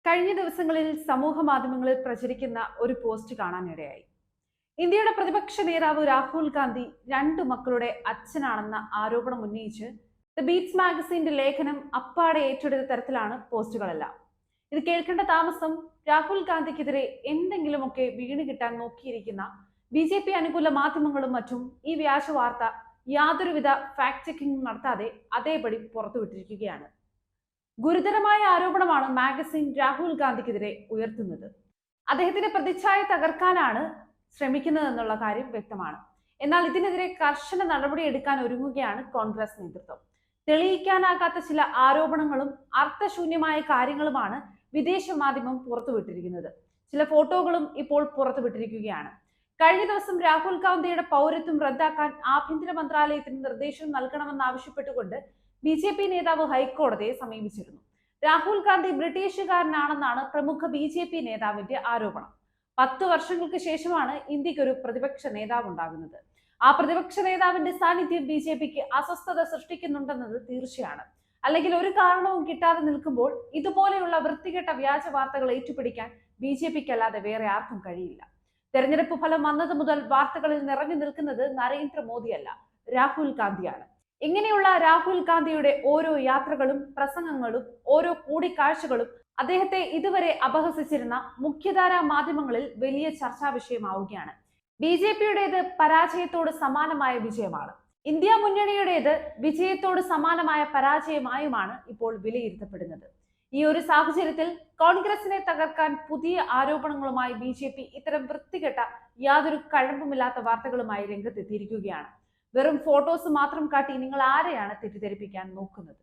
കഴിഞ്ഞ ദിവസങ്ങളിൽ സമൂഹ മാധ്യമങ്ങളിൽ പ്രചരിക്കുന്ന ഒരു പോസ്റ്റ് കാണാനിടയായി. ഇന്ത്യയുടെ പ്രതിപക്ഷ നേതാവ് രാഹുൽ ഗാന്ധി രണ്ടു മക്കളുടെ അച്ഛനാണെന്ന ആരോപണം ഉന്നയിച്ച് ദ ബീറ്റ്സ് മാഗസിന്റെ ലേഖനം അപ്പാടെ ഏറ്റെടുത്ത തരത്തിലാണ് പോസ്റ്റുകളെല്ലാം. ഇത് കേൾക്കേണ്ട താമസം രാഹുൽ ഗാന്ധിക്കെതിരെ എന്തെങ്കിലുമൊക്കെ വീണ് കിട്ടാൻ നോക്കിയിരിക്കുന്ന BJP അനുകൂല മാധ്യമങ്ങളും മറ്റും ഈ വ്യാജ വാർത്ത യാതൊരുവിധ ഫാക്ട് ചെക്കിംഗ് നടത്താതെ അതേപടി പുറത്തുവിട്ടിരിക്കുകയാണ്. ഗുരുതരമായ ആരോപണമാണ് മാഗസിൻ രാഹുൽ ഗാന്ധിക്കെതിരെ ഉയർത്തുന്നത്. അദ്ദേഹത്തിന്റെ പ്രതിച്ഛായ തകർക്കാനാണ് ശ്രമിക്കുന്നതെന്നുള്ള കാര്യം വ്യക്തമാണ്. എന്നാൽ ഇതിനെതിരെ കർശന നടപടിയെടുക്കാൻ ഒരുങ്ങുകയാണ് കോൺഗ്രസ് നേതൃത്വം. തെളിയിക്കാനാകാത്ത ചില ആരോപണങ്ങളും അർത്ഥശൂന്യമായ കാര്യങ്ങളുമാണ് വിദേശ മാധ്യമം പുറത്തുവിട്ടിരിക്കുന്നത്. ചില ഫോട്ടോകളും ഇപ്പോൾ പുറത്തുവിട്ടിരിക്കുകയാണ്. കഴിഞ്ഞ ദിവസം രാഹുൽ ഗാന്ധിയുടെ പൗരത്വം റദ്ദാക്കാൻ ആഭ്യന്തര മന്ത്രാലയത്തിന് നിർദ്ദേശം നൽകണമെന്നാവശ്യപ്പെട്ടുകൊണ്ട് BJP നേതാവ് ഹൈക്കോടതിയെ സമീപിച്ചിരുന്നു. രാഹുൽ ഗാന്ധി ബ്രിട്ടീഷുകാരനാണെന്നാണ് പ്രമുഖ BJP നേതാവിന്റെ ആരോപണം. 10 വർഷങ്ങൾക്ക് ശേഷമാണ് ഇന്ത്യക്ക് ഒരു പ്രതിപക്ഷ നേതാവ് ഉണ്ടാകുന്നത്. ആ പ്രതിപക്ഷ നേതാവിന്റെ സാന്നിധ്യം BJPക്ക് അസ്വസ്ഥത സൃഷ്ടിക്കുന്നുണ്ടെന്നത് തീർച്ചയാണ്. അല്ലെങ്കിൽ ഒരു കാരണവും കിട്ടാതെ നിൽക്കുമ്പോൾ ഇതുപോലെയുള്ള വൃത്തികെട്ട വ്യാജ വാർത്തകൾ ഏറ്റുപിടിക്കാൻ BJPക്ക് അല്ലാതെ വേറെ ആർക്കും കഴിയില്ല. തെരഞ്ഞെടുപ്പ് ഫലം വന്നത് മുതൽ വാർത്തകളിൽ നിറഞ്ഞു നിൽക്കുന്നത് നരേന്ദ്രമോദിയല്ല, രാഹുൽ ഗാന്ധിയാണ്. ഇങ്ങനെയുള്ള രാഹുൽ ഗാന്ധിയുടെ ഓരോ യാത്രകളും പ്രസംഗങ്ങളും ഓരോ കൂടിക്കാഴ്ചകളും അദ്ദേഹത്തെ ഇതുവരെ അപഹസിച്ചിരുന്ന മുഖ്യധാരാ മാധ്യമങ്ങളിൽ വലിയ ചർച്ചാ വിഷയമാവുകയാണ്. BJPയുടേത് പരാജയത്തോട് സമാനമായ വിജയമാണ്. ഇന്ത്യ മുന്നണിയുടേത് വിജയത്തോട് സമാനമായ പരാജയമായുമാണ് ഇപ്പോൾ വിലയിരുത്തപ്പെടുന്നത്. ഈ ഒരു സാഹചര്യത്തിൽ കോൺഗ്രസിനെ തകർക്കാൻ പുതിയ ആരോപണങ്ങളുമായി BJP ഇത്തരം വൃത്തികെട്ട യാതൊരു കഴമ്പുമില്ലാത്ത വാർത്തകളുമായി രംഗത്തെത്തിയിരിക്കുകയാണ്. വെറും ഫോട്ടോസ് മാത്രം കാട്ടി നിങ്ങൾ ആരെയാണ് തെറ്റിദ്ധരിപ്പിക്കാൻ നോക്കുന്നത്?